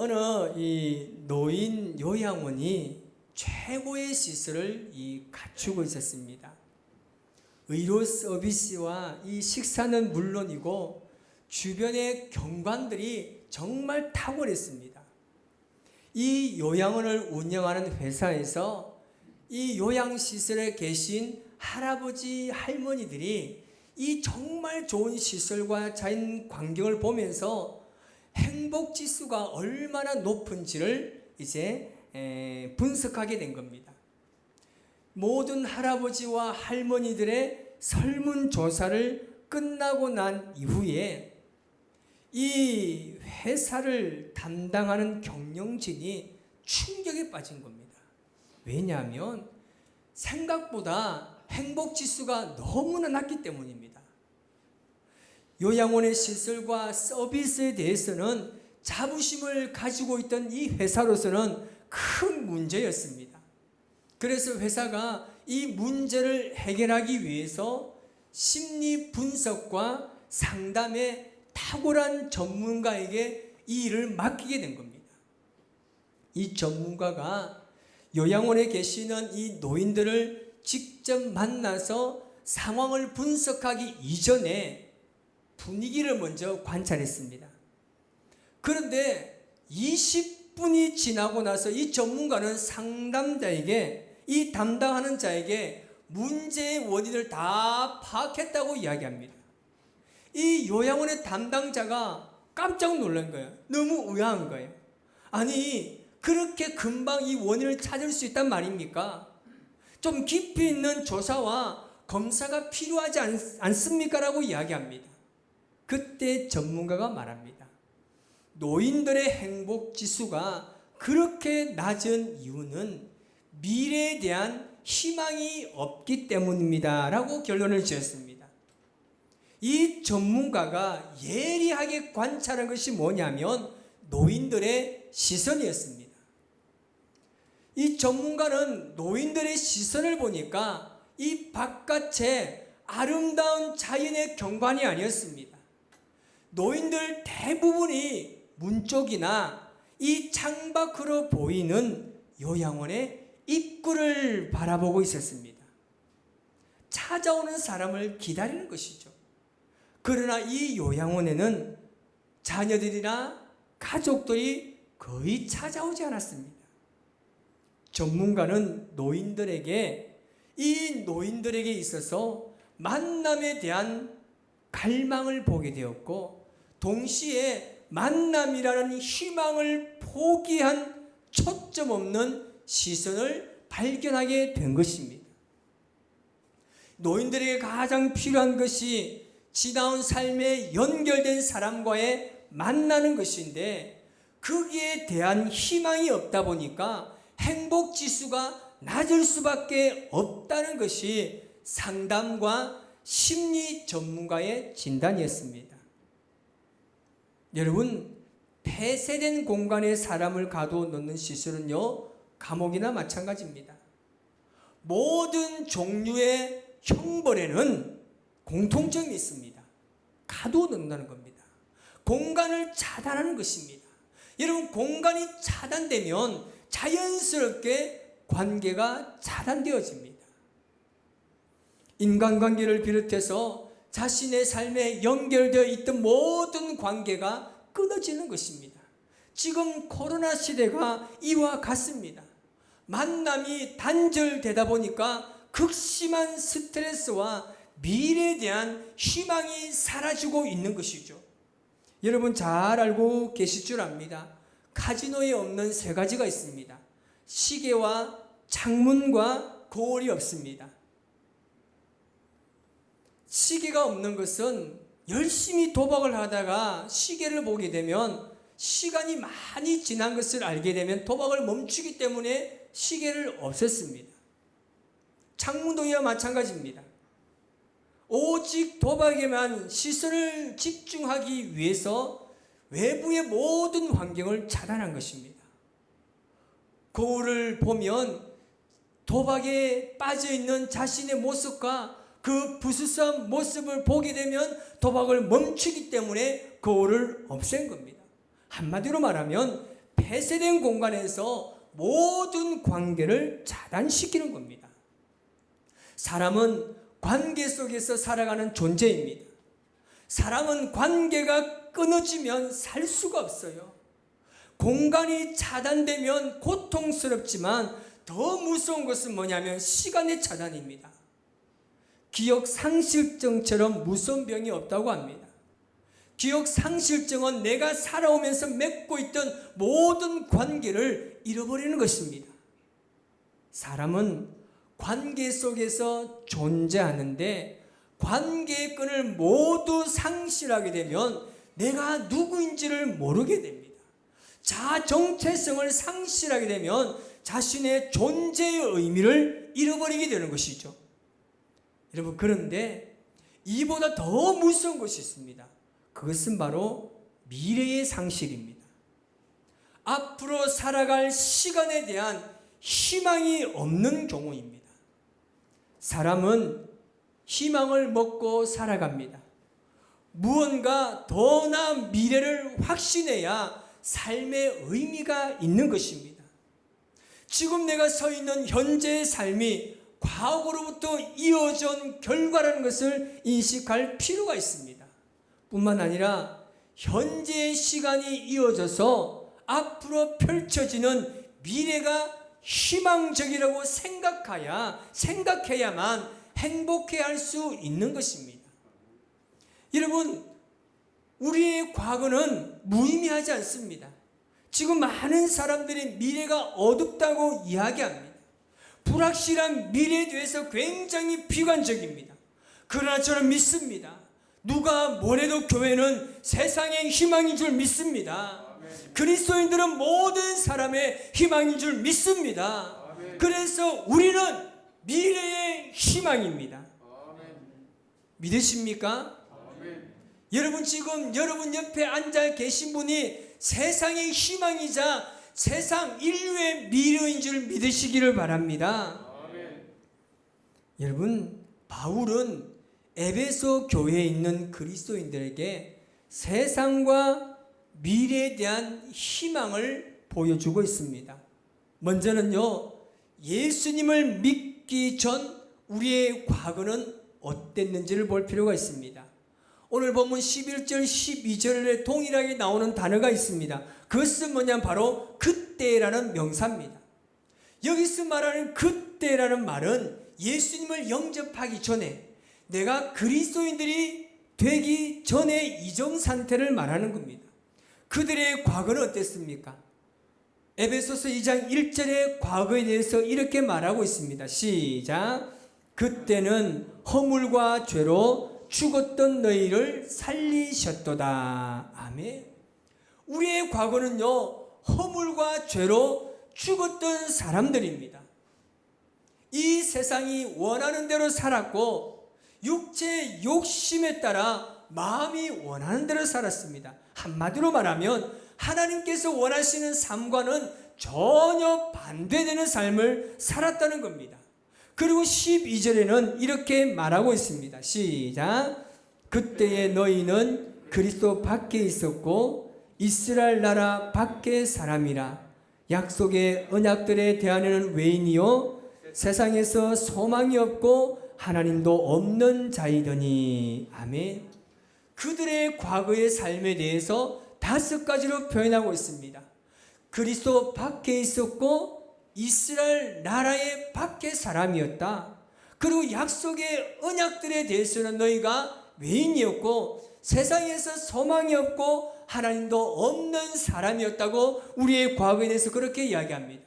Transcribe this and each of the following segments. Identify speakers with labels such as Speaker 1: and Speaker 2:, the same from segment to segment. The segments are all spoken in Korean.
Speaker 1: 어느 이 노인 요양원이 최고의 시설을 갖추고 있었습니다. 의료 서비스와 이 식사는 물론이고 주변의 경관들이 정말 탁월했습니다. 이 요양원을 운영하는 회사에서 이 요양시설에 계신 할아버지 할머니들이 이 정말 좋은 시설과 자연 환경을 보면서 행복지수가 얼마나 높은지를 이제 분석하게 된 겁니다. 모든 할아버지와 할머니들의 설문조사를 끝나고 난 이후에 이 회사를 담당하는 경영진이 충격에 빠진 겁니다. 왜냐하면 생각보다 행복지수가 너무나 낮기 때문입니다. 요양원의 시설과 서비스에 대해서는 자부심을 가지고 있던 이 회사로서는 큰 문제였습니다. 그래서 회사가 이 문제를 해결하기 위해서 심리 분석과 상담에 탁월한 전문가에게 이 일을 맡기게 된 겁니다. 이 전문가가 요양원에 계시는 이 노인들을 직접 만나서 상황을 분석하기 이전에 분위기를 먼저 관찰했습니다. 그런데 20분이 지나고 나서 이 전문가는 상담자에게, 이 담당하는 자에게 문제의 원인을 다 파악했다고 이야기합니다. 이 요양원의 담당자가 깜짝 놀란 거예요. 너무 의아한 거예요. 아니, 그렇게 금방 이 원인을 찾을 수 있단 말입니까? 좀 깊이 있는 조사와 검사가 필요하지 않습니까? 라고 이야기합니다. 그때 전문가가 말합니다. 노인들의 행복지수가 그렇게 낮은 이유는 미래에 대한 희망이 없기 때문입니다. 라고 결론을 지었습니다. 이 전문가가 예리하게 관찰한 것이 뭐냐면 노인들의 시선이었습니다. 이 전문가는 노인들의 시선을 보니까 이 바깥의 아름다운 자연의 경관이 아니었습니다. 노인들 대부분이 문 쪽이나 이 창밖으로 보이는 요양원의 입구를 바라보고 있었습니다. 찾아오는 사람을 기다리는 것이죠. 그러나 이 요양원에는 자녀들이나 가족들이 거의 찾아오지 않았습니다. 전문가는 이 노인들에게 있어서 만남에 대한 갈망을 보게 되었고, 동시에 만남이라는 희망을 포기한 초점 없는 시선을 발견하게 된 것입니다. 노인들에게 가장 필요한 것이 지나온 삶에 연결된 사람과의 만나는 것인데, 거기에 대한 희망이 없다 보니까 행복지수가 낮을 수밖에 없다는 것이 상담과 심리 전문가의 진단이었습니다. 여러분, 폐쇄된 공간에 사람을 가둬놓는 시설은요, 감옥이나 마찬가지입니다. 모든 종류의 형벌에는 공통점이 있습니다. 가둬놓는다는 겁니다. 공간을 차단하는 것입니다. 여러분, 공간이 차단되면 자연스럽게 관계가 차단되어집니다. 인간관계를 비롯해서 자신의 삶에 연결되어 있던 모든 관계가 끊어지는 것입니다. 지금 코로나 시대가 이와 같습니다. 만남이 단절되다 보니까 극심한 스트레스와 미래에 대한 희망이 사라지고 있는 것이죠. 여러분 잘 알고 계실 줄 압니다. 카지노에 없는 세 가지가 있습니다. 시계와 창문과 거울이 없습니다. 시계가 없는 것은 열심히 도박을 하다가 시계를 보게 되면 시간이 많이 지난 것을 알게 되면 도박을 멈추기 때문에 시계를 없앴습니다. 창문도 이와 마찬가지입니다. 오직 도박에만 시선을 집중하기 위해서 외부의 모든 환경을 차단한 것입니다. 거울을 보면 도박에 빠져있는 자신의 모습과 그 부수수한 모습을 보게 되면 도박을 멈추기 때문에 거울을 없앤 겁니다. 한마디로 말하면 폐쇄된 공간에서 모든 관계를 차단시키는 겁니다. 사람은 관계 속에서 살아가는 존재입니다. 사람은 관계가 끊어지면 살 수가 없어요. 공간이 차단되면 고통스럽지만 더 무서운 것은 뭐냐면 시간의 차단입니다. 기억 상실증처럼 무서운 병이 없다고 합니다. 기억 상실증은 내가 살아오면서 맺고 있던 모든 관계를 잃어버리는 것입니다. 사람은 관계 속에서 존재하는데 관계의 끈을 모두 상실하게 되면 내가 누구인지를 모르게 됩니다. 자아 정체성을 상실하게 되면 자신의 존재의 의미를 잃어버리게 되는 것이죠. 여러분, 그런데 이보다 더 무서운 것이 있습니다. 그것은 바로 미래의 상실입니다. 앞으로 살아갈 시간에 대한 희망이 없는 경우입니다. 사람은 희망을 먹고 살아갑니다. 무언가 더 나은 미래를 확신해야 삶의 의미가 있는 것입니다. 지금 내가 서 있는 현재의 삶이 과거로부터 이어져 온 결과라는 것을 인식할 필요가 있습니다. 뿐만 아니라 현재의 시간이 이어져서 앞으로 펼쳐지는 미래가 희망적이라고 생각해야만 행복해할 수 있는 것입니다. 여러분, 우리의 과거는 무의미하지 않습니다. 지금 많은 사람들이 미래가 어둡다고 이야기합니다. 불확실한 미래에 대해서 굉장히 비관적입니다. 그러나 저는 믿습니다. 누가 뭐래도 교회는 세상의 희망인 줄 믿습니다. 그리스도인들은 모든 사람의 희망인 줄 믿습니다. 그래서 우리는 미래의 희망입니다. 믿으십니까? 여러분, 지금 여러분 옆에 앉아 계신 분이 세상의 희망이자 세상 인류의 미래인 줄 믿으시기를 바랍니다. 여러분, 바울은 에베소 교회에 있는 그리스도인들에게 세상과 미래에 대한 희망을 보여주고 있습니다. 먼저는요, 예수님을 믿기 전 우리의 과거는 어땠는지를 볼 필요가 있습니다. 오늘 본문 11절, 12절에 동일하게 나오는 단어가 있습니다. 그것은 뭐냐면 바로 그때라는 명사입니다. 여기서 말하는 그때라는 말은 예수님을 영접하기 전에, 내가 그리스도인들이 되기 전의 이전 상태를 말하는 겁니다. 그들의 과거는 어땠습니까? 에베소서 2장 1절의 과거에 대해서 이렇게 말하고 있습니다. 시작. 그때는 허물과 죄로 죽었던 너희를 살리셨도다. 아멘. 우리의 과거는요, 허물과 죄로 죽었던 사람들입니다. 이 세상이 원하는 대로 살았고 육체의 욕심에 따라 마음이 원하는 대로 살았습니다. 한마디로 말하면 하나님께서 원하시는 삶과는 전혀 반대되는 삶을 살았다는 겁니다. 그리고 12절에는 이렇게 말하고 있습니다. 시작. 그때의 너희는 그리스도 밖에 있었고 이스라엘 나라 밖의 사람이라. 약속의 언약들에 대하여는 외인이요 세상에서 소망이 없고 하나님도 없는 자이더니. 아멘. 그들의 과거의 삶에 대해서 5가지로 표현하고 있습니다. 그리스도 밖에 있었고 이스라엘 나라의 밖의 사람이었다. 그리고 약속의 언약들에 대해서는 너희가 외인이었고 세상에서 소망이 없고 하나님도 없는 사람이었다고 우리의 과거에 대해서 그렇게 이야기합니다.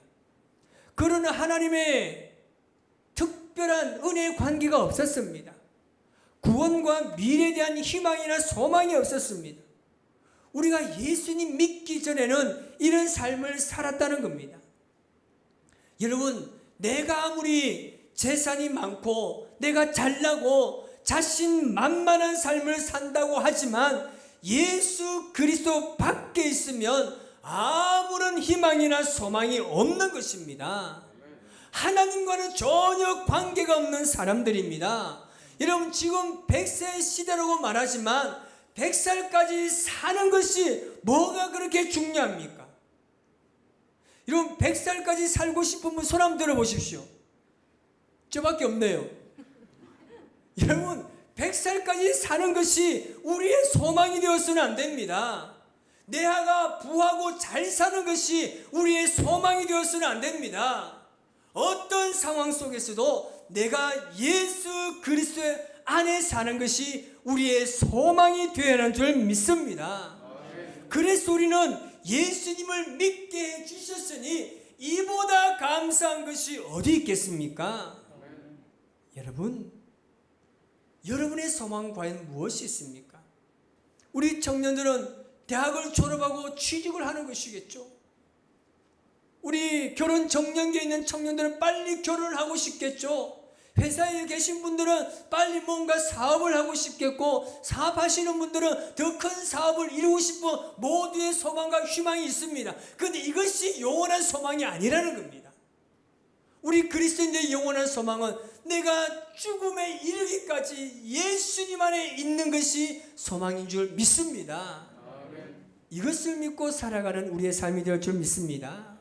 Speaker 1: 그러나 하나님의 특별한 은혜의 관계가 없었습니다. 구원과 미래에 대한 희망이나 소망이 없었습니다. 우리가 예수님 믿기 전에는 이런 삶을 살았다는 겁니다. 여러분, 내가 아무리 재산이 많고 내가 잘나고 자신만만한 삶을 산다고 하지만 예수 그리스도 밖에 있으면 아무런 희망이나 소망이 없는 것입니다. 하나님과는 전혀 관계가 없는 사람들입니다. 여러분, 지금 100세 시대라고 말하지만 100살까지 사는 것이 뭐가 그렇게 중요합니까? 여러분 100살까지 살고 싶은 분 손 한번 들어보십시오. 저밖에 없네요. 여러분 100살까지 사는 것이 우리의 소망이 되어서는 안 됩니다. 내아가 부하고 잘 사는 것이 우리의 소망이 되어서는 안 됩니다. 어떤 상황 속에서도 내가 예수 그리스도의 안에 사는 것이 우리의 소망이 되어야 하는 줄 믿습니다. 그래서 우리는 예수님을 믿게 해주셨으니 이보다 감사한 것이 어디 있겠습니까? 여러분, 여러분의 소망 과연 무엇이 있습니까? 우리 청년들은 대학을 졸업하고 취직을 하는 것이겠죠. 우리 결혼 정년기에 있는 청년들은 빨리 결혼을 하고 싶겠죠. 회사에 계신 분들은 빨리 뭔가 사업을 하고 싶겠고, 사업하시는 분들은 더 큰 사업을 이루고 싶은 모두의 소망과 희망이 있습니다. 그런데 이것이 영원한 소망이 아니라는 겁니다. 우리 그리스도인들의 영원한 소망은 내가 죽음에 이르기까지 예수님 안에 있는 것이 소망인 줄 믿습니다. 이것을 믿고 살아가는 우리의 삶이 될 줄 믿습니다.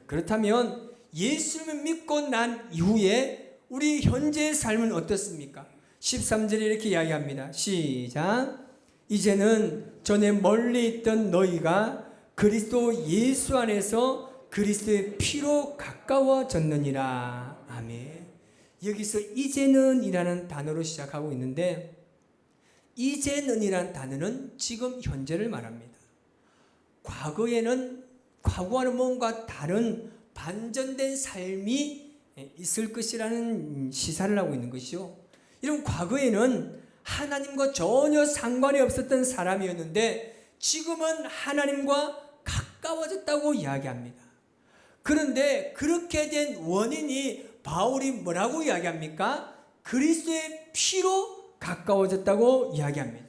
Speaker 1: 그렇다면 예수님을 믿고 난 이후에 우리 현재의 삶은 어떻습니까? 13절에 이렇게 이야기합니다. 시작. 이제는 전에 멀리 있던 너희가 그리스도 예수 안에서 그리스도의 피로 가까워졌느니라. 아멘. 여기서 이제는 이라는 단어로 시작하고 있는데, 이제는 이라는 단어는 지금 현재를 말합니다. 과거와는 뭔가 다른 반전된 삶이 있을 것이라는 시사를 하고 있는 것이요. 이런 과거에는 하나님과 전혀 상관이 없었던 사람이었는데 지금은 하나님과 가까워졌다고 이야기합니다. 그런데 그렇게 된 원인이 바울이 뭐라고 이야기합니까? 그리스도의 피로 가까워졌다고 이야기합니다.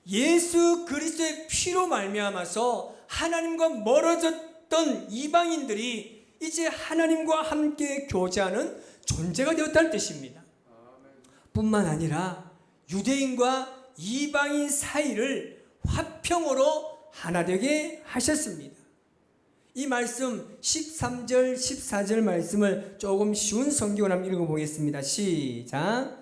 Speaker 1: 예수 그리스도의 피로 말미암아서 하나님과 멀어졌던 이방인들이 이제 하나님과 함께 교제하는 존재가 되었다는 뜻입니다. 뿐만 아니라 유대인과 이방인 사이를 화평으로 하나 되게 하셨습니다. 이 말씀 13절 14절 말씀을 조금 쉬운 성경으로 한번 읽어보겠습니다. 시작.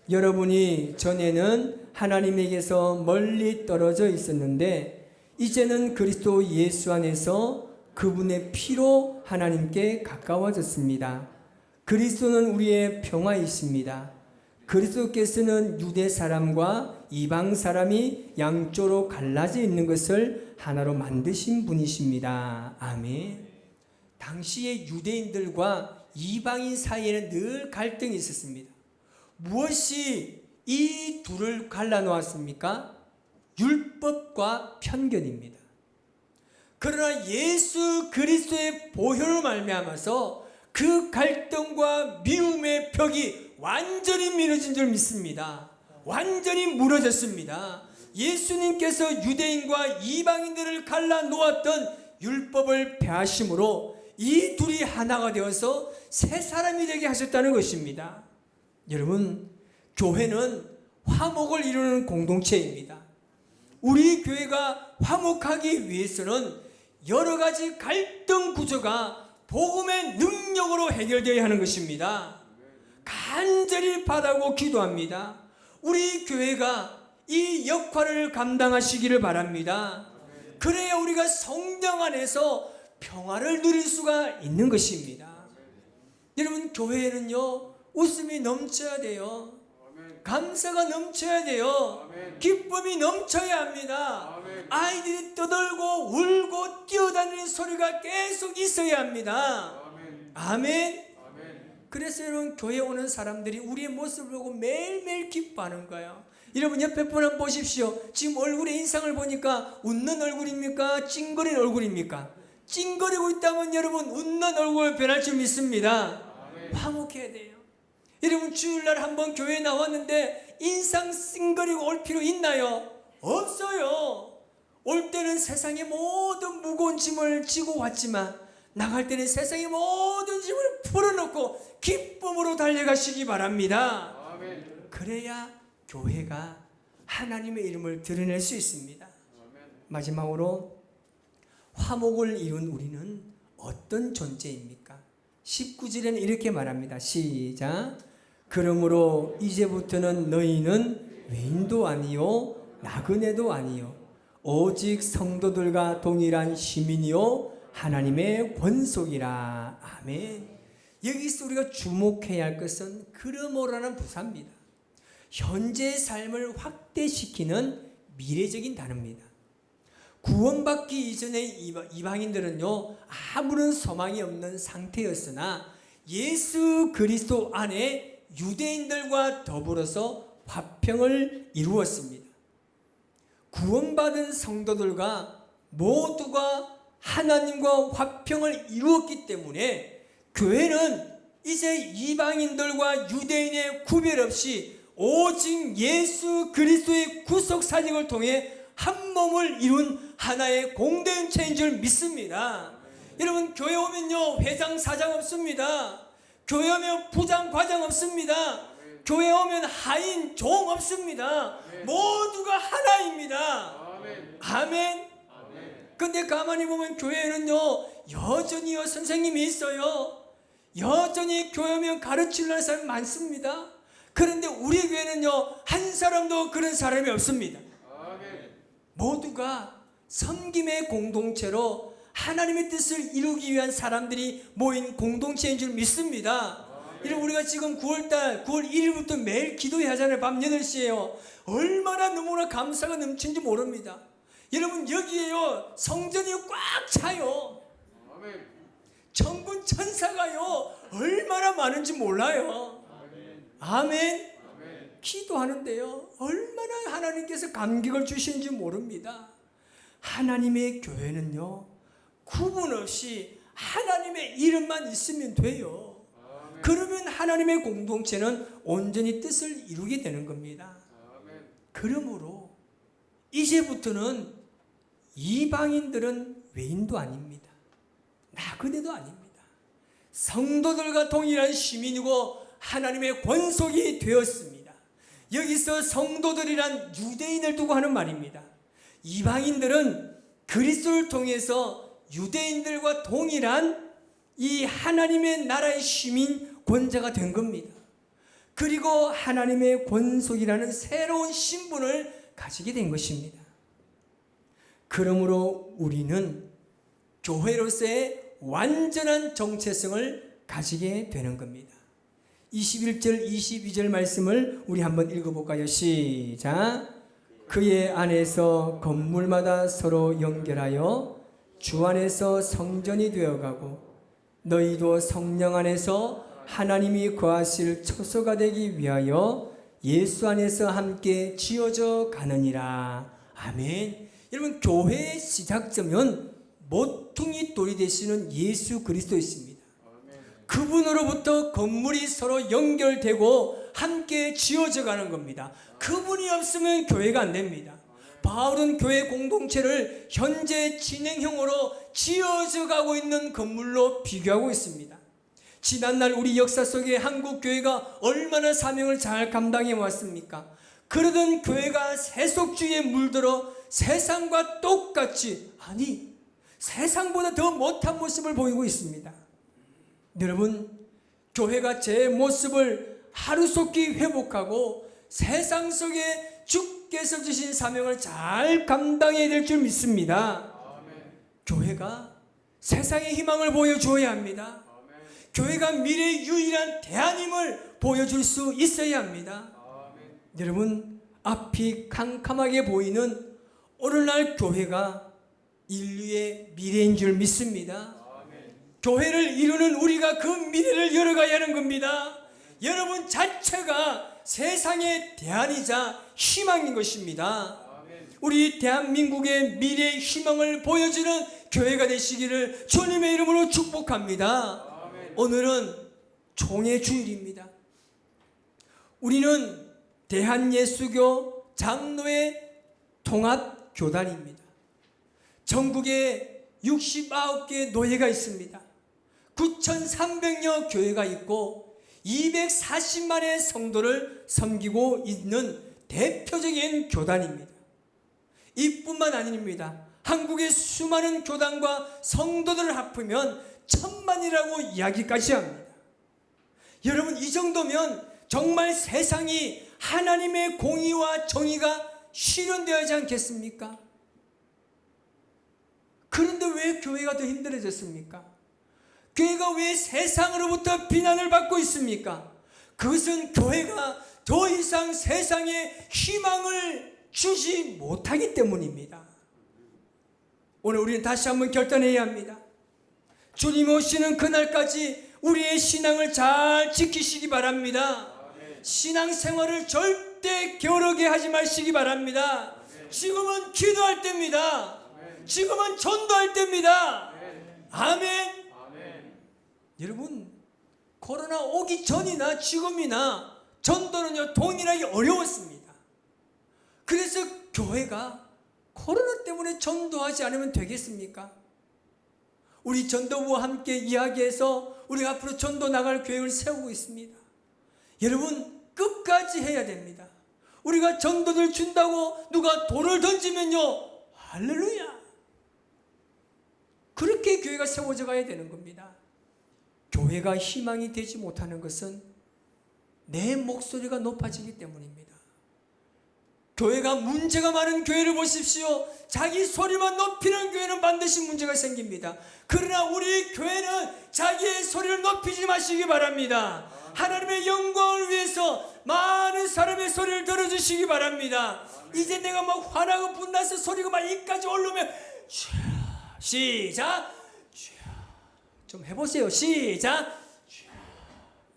Speaker 1: 여러분이 전에는 하나님에게서 멀리 떨어져 있었는데 이제는 그리스도 예수 안에서 그분의 피로 하나님께 가까워졌습니다. 그리스도는 우리의 평화이십니다. 그리스도께서는 유대 사람과 이방 사람이 양쪽으로 갈라져 있는 것을 하나로 만드신 분이십니다. 아멘. 당시의 유대인들과 이방인 사이에는 늘 갈등이 있었습니다. 무엇이 이 둘을 갈라놓았습니까? 율법과 편견입니다. 그러나 예수 그리스도의 보혈을 말미암아서 그 갈등과 미움의 벽이 완전히 무너진 줄 믿습니다. 완전히 무너졌습니다. 예수님께서 유대인과 이방인들을 갈라놓았던 율법을 폐하심으로 이 둘이 하나가 되어서 새 사람이 되게 하셨다는 것입니다. 여러분, 교회는 화목을 이루는 공동체입니다. 우리 교회가 화목하기 위해서는 여러 가지 갈등 구조가 복음의 능력으로 해결되어야 하는 것입니다. 간절히 바라고 기도합니다. 우리 교회가 이 역할을 감당하시기를 바랍니다. 그래야 우리가 성령 안에서 평화를 누릴 수가 있는 것입니다. 여러분, 교회에는요 웃음이 넘쳐야 돼요. 감사가 넘쳐야 돼요. 기쁨이 넘쳐야 합니다. 아이들이 떠들고 울고 뛰어다니는 소리가 계속 있어야 합니다. 아멘. 그래서 여러분, 교회에 오는 사람들이 우리의 모습을 보고 매일매일 기뻐하는 거예요. 여러분, 옆에 분 한번 보십시오. 지금 얼굴의 인상을 보니까 웃는 얼굴입니까? 찡그린 얼굴입니까? 찡그리고 있다면 여러분 웃는 얼굴 변할 줄 믿습니다. 화목해야 돼요. 여러분, 주일날 한번 교회에 나왔는데 인상 찡그리고 올 필요 있나요? 없어요. 올 때는 세상의 모든 무거운 짐을 지고 왔지만 나갈 때는 세상의 모든 짐을 풀어놓고 기쁨으로 달려가시기 바랍니다. 아멘. 그래야 교회가 하나님의 이름을 드러낼 수 있습니다. 아멘. 마지막으로 화목을 이룬 우리는 어떤 존재입니까? 19절에는 이렇게 말합니다. 시작. 그러므로 이제부터는 너희는 외인도 아니요 나그네도 아니요 오직 성도들과 동일한 시민이요 하나님의 권속이라. 아멘. 여기서 우리가 주목해야 할 것은 그러므로라는 부사입니다. 현재의 삶을 확대시키는 미래적인 단어입니다. 구원받기 이전의 이방인들은요, 아무런 소망이 없는 상태였으나 예수 그리스도 안에 유대인들과 더불어서 화평을 이루었습니다. 구원받은 성도들과 모두가 하나님과 화평을 이루었기 때문에 교회는 이제 이방인들과 유대인의 구별 없이 오직 예수 그리스도의 구속 사역을 통해 한 몸을 이룬 하나의 공동체인 줄 믿습니다. 여러분, 교회 오면요 회장 사장 없습니다. 교회 오면 부장 과장 없습니다. 교회 오면 하인 종 없습니다. 모두가 하나입니다. 아멘. 근데 가만히 보면 교회는요 여전히요 선생님이 있어요. 여전히 교회 오면 가르치는 사람이 많습니다. 그런데 우리 교회는요 한 사람도 그런 사람이 없습니다. 모두가 섬김의 공동체로 하나님의 뜻을 이루기 위한 사람들이 모인 공동체인 줄 믿습니다. 이런 우리가 지금 9월달 9월 1일부터 매일 기도회 하잖아요. 밤 8시에요. 얼마나 너무나 감사가 넘치는지 모릅니다. 여러분, 여기에요 성전이 꽉 차요. 천군 천사가요 얼마나 많은지 몰라요. 아멘. 기도하는데요 얼마나 하나님께서 감격을 주시는지 모릅니다. 하나님의 교회는요 구분 없이 하나님의 이름만 있으면 돼요. 그러면 하나님의 공동체는 온전히 뜻을 이루게 되는 겁니다. 그러므로 이제부터는 이방인들은 외인도 아닙니다. 나그네도 아닙니다. 성도들과 동일한 시민이고 하나님의 권속이 되었습니다. 여기서 성도들이란 유대인을 두고 하는 말입니다. 이방인들은 그리스도를 통해서 유대인들과 동일한 이 하나님의 나라의 시민 권자가 된 겁니다. 그리고 하나님의 권속이라는 새로운 신분을 가지게 된 것입니다. 그러므로 우리는 교회로서의 완전한 정체성을 가지게 되는 겁니다. 21절 22절 말씀을 우리 한번 읽어볼까요? 시작. 그의 안에서 건물마다 서로 연결하여 주 안에서 성전이 되어가고 너희도 성령 안에서 하나님이 거하실 처소가 되기 위하여 예수 안에서 함께 지어져 가느니라. 아멘. 여러분, 교회의 시작점은 모퉁이 돌이 되시는 예수 그리스도이십니다. 그분으로부터 건물이 서로 연결되고 함께 지어져 가는 겁니다. 그분이 없으면 교회가 안 됩니다. 바울은 교회 공동체를 현재 진행형으로 지어져 가고 있는 건물로 비교하고 있습니다. 지난날 우리 역사 속에 한국 교회가 얼마나 사명을 잘 감당해 왔습니까? 그러던 교회가 세속주의에 물들어 세상과 똑같이, 아니 세상보다 더 못한 모습을 보이고 있습니다. 여러분, 교회가 제 모습을 하루속히 회복하고 세상 속에 주께서 주신 사명을 잘 감당해야 될 줄 믿습니다. 교회가 세상의 희망을 보여주어야 합니다. 교회가 미래의 유일한 대안임을 보여줄 수 있어야 합니다. 여러분, 앞이 캄캄하게 보이는 오늘날 교회가 인류의 미래인 줄 믿습니다. 교회를 이루는 우리가 그 미래를 열어가야 하는 겁니다. 여러분 자체가 세상의 대안이자 희망인 것입니다. 우리 대한민국의 미래의 희망을 보여주는 교회가 되시기를 주님의 이름으로 축복합니다. 오늘은 총회 주일입니다. 우리는 대한예수교 장로회 통합교단입니다. 전국에 69개 노예가 있습니다. 9,300여 교회가 있고 240만의 성도를 섬기고 있는 대표적인 교단입니다. 이뿐만 아닙니다. 한국의 수많은 교단과 성도들을 합하면 1000만이라고 이야기까지 합니다. 여러분, 이 정도면 정말 세상이 하나님의 공의와 정의가 실현되어야 하지 않겠습니까? 그런데 왜 교회가 더 힘들어졌습니까? 교회가 왜 세상으로부터 비난을 받고 있습니까? 그것은 교회가 더 이상 세상에 희망을 주지 못하기 때문입니다. 오늘 우리는 다시 한번 결단해야 합니다. 주님 오시는 그날까지 우리의 신앙을 잘 지키시기 바랍니다. 신앙생활을 절대 게으르게 하지 마시기 바랍니다. 지금은 기도할 때입니다. 지금은 전도할 때입니다. 아멘. 여러분, 코로나 오기 전이나 지금이나 전도는요 동일하게 어려웠습니다. 그래서 교회가 코로나 때문에 전도하지 않으면 되겠습니까? 우리 전도부와 함께 이야기해서 우리가 앞으로 전도 나갈 계획을 세우고 있습니다. 여러분, 끝까지 해야 됩니다. 우리가 전도를 준다고 누가 돌을 던지면요, 할렐루야, 그렇게 교회가 세워져 가야 되는 겁니다. 교회가 희망이 되지 못하는 것은 내 목소리가 높아지기 때문입니다. 교회가 문제가 많은 교회를 보십시오. 자기 소리만 높이는 교회는 반드시 문제가 생깁니다. 그러나 우리 교회는 자기의 소리를 높이지 마시기 바랍니다. 하나님의 영광을 위해서 많은 사람의 소리를 들어주시기 바랍니다. 이제 내가 막 화나고 분나서 소리가 막 이까지 올라오면 시작, 좀 해보세요. 시작.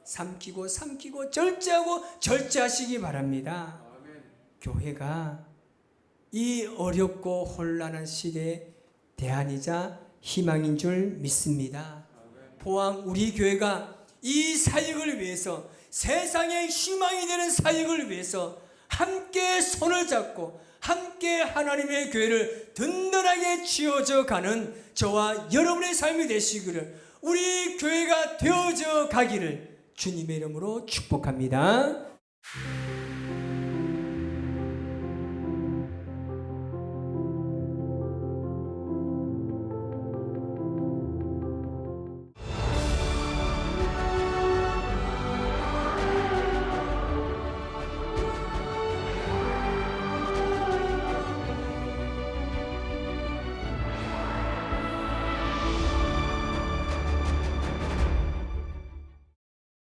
Speaker 1: 삼키고 절제하고 절제하시기 바랍니다. 교회가 이 어렵고 혼란한 시대에 대안이자 희망인 줄 믿습니다. 포항 우리 교회가 이 사역을 위해서, 세상의 희망이 되는 사역을 위해서 함께 손을 잡고 함께 하나님의 교회를 든든하게 지어져 가는 저와 여러분의 삶이 되시기를, 우리 교회가 되어져 가기를 주님의 이름으로 축복합니다.